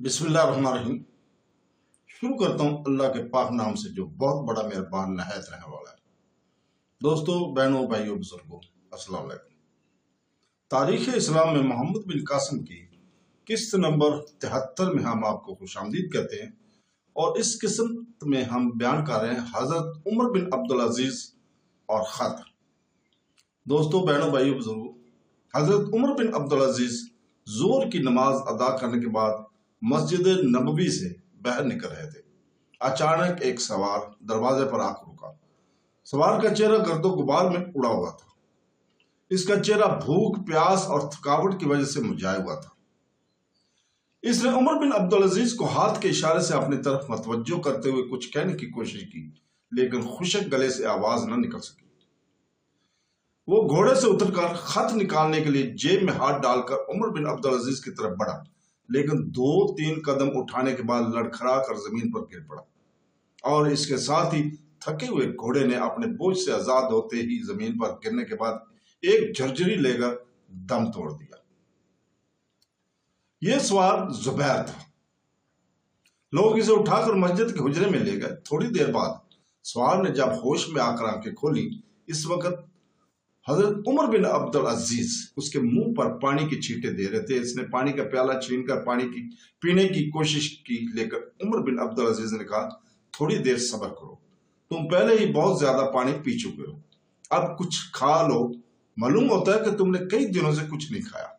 बिस्मिल्लाह रहमान रहीम। शुरू करता हूँ अल्लाह के पाक नाम से जो बहुत बड़ा मेहरबान नहायत रहने वाला है। दोस्तों, बहनों, भाइयों, बुजुर्गों, अस्सलाम वालेकुम। तारीख इस्लाम में मोहम्मद बिन कासिम की किस्त नंबर 73 में हम आपको खुशामदीद कहते हैं और इस किस्म में हम बयान कर रहे हैं हजरत उमर बिन अब्दुल अजीज और खत। दोस्तों, बहनों, भाइयों, बुजुर्गों, हजरत उमर बिन अब्दुल अजीज जोर की नमाज अदा करने के बाद मस्जिद नबवी से बाहर निकल रहे थे। अचानक एक सवार दरवाजे पर आकर रुका। सवार का चेहरा गर्दो गुबार में उड़ा हुआ था। इसका चेहरा भूख, प्यास और थकावट की वजह से मुरझाया हुआ था। इसने उमर बिन अब्दुल अजीज को हाथ के इशारे से अपनी तरफ मतवज्जो करते हुए कुछ कहने की कोशिश की, लेकिन खुशक गले से आवाज न निकल सकी। वो घोड़े से उतरकर खत निकालने के लिए जेब में हाथ डालकर उमर बिन अब्दुल अजीज की तरफ बढ़ा, लेकिन 2-3 कदम उठाने के बाद लड़खड़ा कर जमीन पर गिर पड़ा और इसके साथ ही थके हुए घोड़े ने अपने बोझ से आजाद होते ही जमीन पर गिरने के बाद एक झरझरी लेकर दम तोड़ दिया। यह सवार जुबैर था। लोग इसे उठाकर मस्जिद के हुजरे में ले गए। थोड़ी देर बाद सवार ने जब होश में आकर आंखें खोली, इस वक्त हजरत उमर बिन अब्दुल अजीज उसके मुंह पर पानी की छींटे दे रहे थे। इसने पानी का प्याला छीनकर पानी की पीने की कोशिश की, लेकर उमर बिन अब्दुल अजीज ने कहा, थोड़ी देर सब्र करो, तुम पहले ही बहुत ज्यादा पानी पी चुके हो, अब कुछ खा लो, मालूम होता है कि तुमने कई दिनों से कुछ नहीं खाया।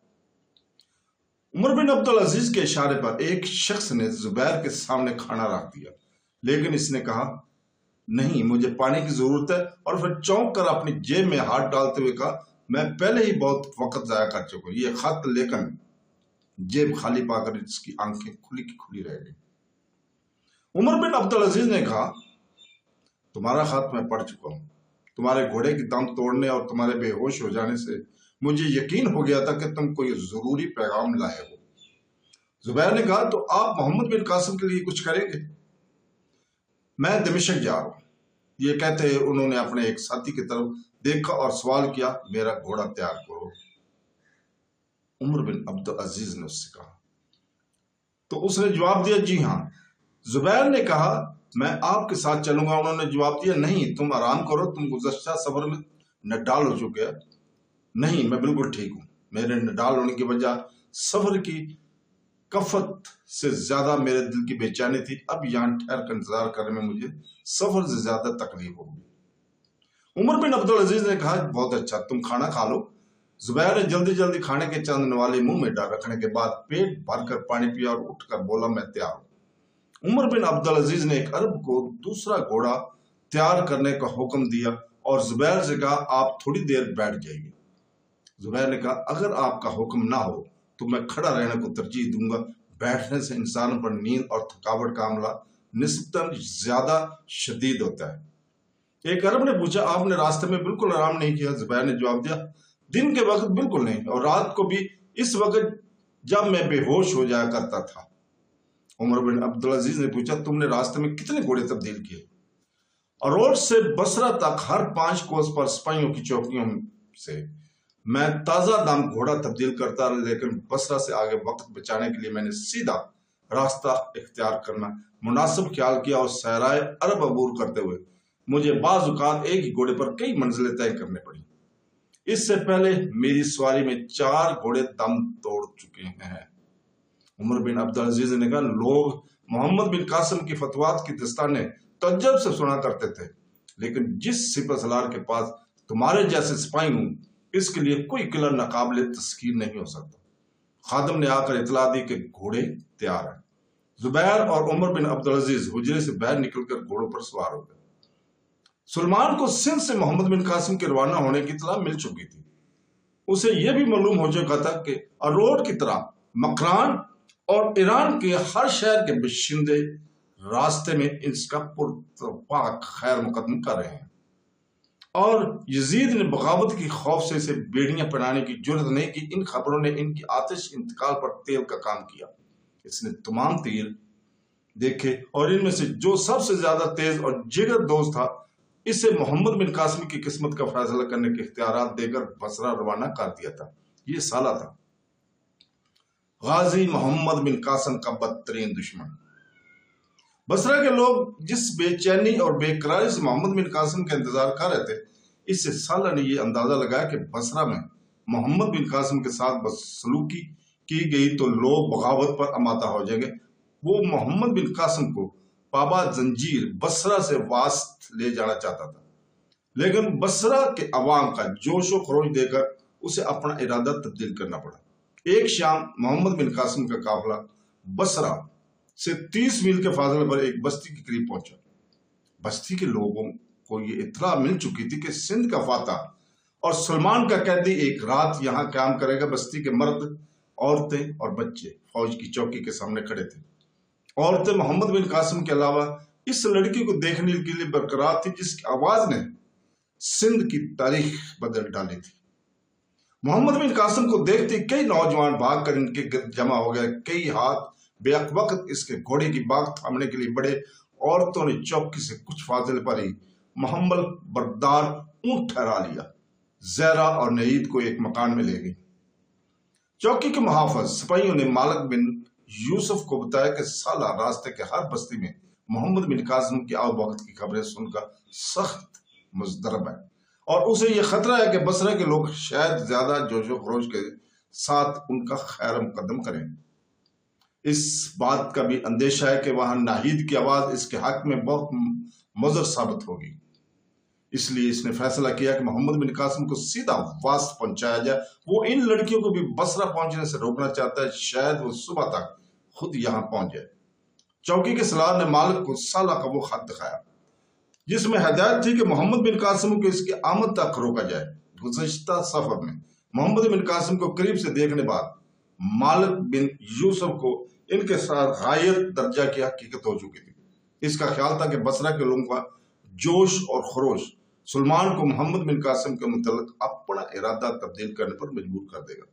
उमर बिन अब्दुल अजीज के इशारे पर एक शख्स ने जुबैर के सामने खाना रख दिया, लेकिन इसने कहा, नहीं, मुझे पानी की जरूरत है, और फिर चौंक कर अपनी जेब में हाथ डालते हुए कहा, मैं पहले ही बहुत वक्त जाया कर चुका हूं। ये खत लेकर जेब खाली पाकर इसकी आंखें खुली की खुली रह गई। उमर बिन अब्दुल अजीज ने कहा, तुम्हारा खत मैं पढ़ चुका हूं। तुम्हारे घोड़े की दम तोड़ने और तुम्हारे बेहोश हो जाने से मुझे यकीन हो गया था कि तुम कोई जरूरी पैगाम लाए हो। जुबैर ने कहा, तो आप मोहम्मद बिन कासिम के लिए कुछ करेंगे? मैं दमिश्क जा रहा हूं। ये कहते हैं उन्होंने अपने एक साथी की तरफ देखा और सवाल किया, मेरा घोड़ा तैयार करो। उमर बिन अब्दुल अजीज ने उससे कहा, तो उसने जवाब दिया, जी हाँ। जुबैर ने कहा, मैं आपके साथ चलूंगा। उन्होंने जवाब दिया, नहीं, तुम आराम करो, तुम गुज़श्ता सफर में नडाल हो चुके हैं। नहीं, मैं बिल्कुल ठीक हूं। मेरे नडाल होने की वजह सफर की कफत से ज्यादा मेरे दिल की बेचैनी थी। अब यहाँ ठहर कर इंतजार करने में मुझे सफर से ज्यादा तकलीफ होगी। उमर बिन अब्दुल अजीज ने कहा, बहुत अच्छा, तुम खाना खा लो। जुबैर ने जल्दी जल्दी खाने के चंद नवाले मुंह में डाल रखने के बाद पेट भरकर पानी पिया और उठकर बोला, मैं तैयार हूं। उमर बिन अब्दुल अजीज ने एक अरब को दूसरा घोड़ा तैयार करने का हुक्म दिया और जुबैर से कहा, आप थोड़ी देर बैठ जाइए। जुबैर ने कहा, अगर आपका हुक्म ना हो तो मैं खड़ा रहने को तरजीह दूंगा। बैठने से इंसान पर नींद और थकावट का हमला निस्बतन ज्यादा शदीद होता है। एक अरब ने पूछा, आपने रास्ते में बिल्कुल आराम नहीं किया? जुबैर ने जवाब दिया, दिन के वक्त बिल्कुल नहीं, और रात को भी इस वक्त जब मैं बेहोश हो जाया करता था। उमर बिन अब्दुल अजीज ने पूछा, तुमने रास्ते में कितने घोड़े तब्दील किए? अरोड़ से बसरा तक हर 5 कोस पर सिपाहियों की चौकियों से मैं ताजा दाम घोड़ा तब्दील करता रहा, लेकिन बसरा से आगे वक्त बचाने के लिए मैंने सीधा रास्ता इख्तियार करना मुनासिब ख्याल किया और सहराए अरब अबूर करते हुए मुझे बाज़ औक़ात एक ही घोड़े पर कई मंजिलें तय करने पड़ी। इससे पहले मेरी सवारी में 4 घोड़े दम तोड़ चुके हैं। उमर बिन अब्दुल अजीज ने कहा, लोग मोहम्मद बिन कासिम की फतवात की दस्ताने तज्जब से सुना करते थे, लेकिन जिस सिपह सलार के पास तुम्हारे जैसे सिपाही हूं, इसके लिए कोई किला नाकाबिले तस्कीर नहीं हो सकता। खादम ने आकर इतला दी कि घोड़े तैयार हैं। जुबैर और उमर बिन अब्दुल अजीज हुजरे से बाहर निकलकर घोड़ों पर सवार हो गए। सुलेमान को सिंध से मोहम्मद बिन कासिम के रवाना होने की इतला मिल चुकी थी। उसे यह भी मालूम हो चुका था कि अरोड़ की तरह मकरान और ईरान के हर शहर के बाशिंदे रास्ते में इसका पुरतपाक खैर मुकदम कर रहे हैं, और यजीद ने बगावत की खौफ से इसे बेड़ियां पहनाने की जुर्रत नहीं की। इन खबरों ने इनकी आतिश इंतकाल पर तेल का काम किया। इसने तमाम तीर देखे और इनमें से जो सबसे ज्यादा तेज और जिगर दोस्त था, इसे मोहम्मद बिन कासिम की किस्मत का फैसला करने के इख्तियारात देकर बसरा रवाना कर दिया था। ये साला था। غازی محمد بن قاسم کا بدترین دشمن۔ بصرہ کے لوگ جس بے چینی اور بے قراری سے محمد بن قاسم کا انتظار کر رہے تھے، اس سے سالہ نے یہ اندازہ لگایا کہ بصرہ میں محمد بن قاسم کے ساتھ بدسلوکی کی گئی تو لوگ بغاوت پر آمادہ ہو جائیں گے۔ وہ محمد بن قاسم کو پابا زنجیر بصرہ سے واسط لے جانا چاہتا تھا، لیکن بصرہ کے عوام کا جوش و خروش دے کر اسے اپنا ارادہ تبدیل کرنا پڑا۔ ایک شام محمد بن قاسم کا قافلہ بصرہ سے 30 میل کے فاصلے پر ایک بستی کے قریب پہنچا۔ بستی کے لوگوں کو یہ اطلاع مل چکی تھی کہ سندھ کا فاتح اور سلمان کا قیدی ایک رات یہاں قیام کرے گا۔ بستی کے مرد، عورتیں اور بچے فوج کی چوکی کے سامنے کھڑے تھے۔ عورتیں محمد بن قاسم کے علاوہ اس لڑکی کو دیکھنے کے لیے برقرار تھی جس کی آواز نے سندھ کی تاریخ بدل ڈالی تھی۔ محمد بن قاسم کو دیکھتے کئی نوجوان بھاگ کر ان کے گرد جمع ہو گئے۔ کئی ہاتھ بے وقت اس کے گھوڑے کی باغ تھامنے کے لیے بڑے۔ عورتوں نے چوکی سے کچھ فاصلے پر ہی محمل بردار اونٹ ٹھہرا لیا۔ زہرا اور نعید کو ایک مکان میں لے گئی۔ چوکی کے محافظ سپاہیوں نے مالک بن یوسف کو بتایا کہ سالہ راستے کے ہر بستی میں محمد بن قاسم کی آؤ وقت کی خبریں سن کر سخت مضطرب ہے، اور اسے یہ خطرہ ہے کہ بصرہ کے لوگ شاید زیادہ جوش و خروش کے ساتھ ان کا خیر مقدم کریں۔ اس بات کا بھی اندیشہ ہے کہ وہاں ناہید کی آواز اس کے حق میں بہت مضر ثابت ہوگی۔ اس لیے اس نے فیصلہ کیا کہ محمد بن قاسم کو سیدھا واسط پہنچایا جائے۔ وہ ان لڑکیوں کو بھی بصرہ پہنچنے سے روکنا چاہتا ہے، شاید وہ صبح تک خود یہاں پہنچ جائے۔ چوکی کے سالار نے مالک کو سالہ کا وہ خط دکھایا جس میں ہدایت تھی کہ محمد بن قاسم کو اس کی آمد تک روکا جائے۔ گزشتہ سفر میں محمد بن قاسم کو قریب سے دیکھنے بعد مالک بن یوسف کو ان کے ساتھ غایت درجہ کی حقیقت ہو چکی تھی۔ اس کا خیال تھا کہ بصرہ کے لوگوں کا جوش اور خروش سلمان کو محمد بن قاسم کے متعلق اپنا ارادہ تبدیل کرنے پر مجبور کر دے گا۔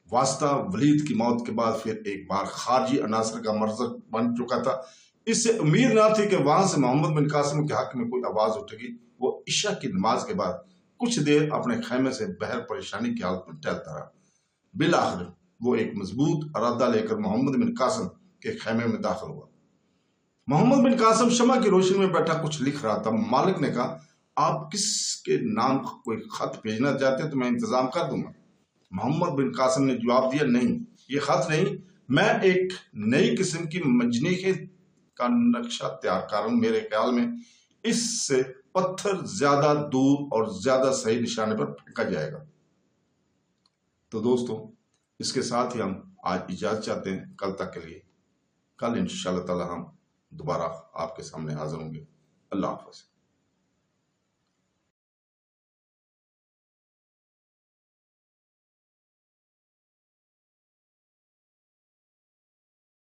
واسطہ ولید کی موت کے بعد پھر ایک بار خارجی عناصر کا مرزق بن چکا تھا۔ اس سے امید نہ تھی کہ وہاں سے محمد بن قاسم کے حق میں کوئی آواز اٹھے گی۔ وہ عشاء کی نماز کے بعد کچھ دیر اپنے خیمے سے بہر پریشانی کی حالت میں ٹہلتا رہا۔ بالآخر وہ ایک مضبوط ارادہ لے کر محمد بن قاسم کے خیمے میں داخل ہوا۔ محمد بن قاسم شمع کی روشنی میں بیٹھا کچھ لکھ رہا تھا۔ مالک نے کہا، آپ کس کے نام کوئی خط بھیجنا چاہتے تو میں انتظام کر دوں گا۔ محمد بن قاسم نے جواب دیا، نہیں، یہ خط نہیں، میں ایک نئی قسم کی منجنیق کا نقشہ تیار کر رہا ہوں۔ میرے خیال میں اس سے پتھر زیادہ دور اور زیادہ صحیح نشانے پر پھینکا جائے گا۔ تو دوستو، اس کے ساتھ ہی ہم آج اجازت چاہتے ہیں کل تک کے لیے۔ کل انشاءاللہ تعالی ہم دوبارہ آپ کے سامنے حاضر ہوں گے۔ اللہ حافظ۔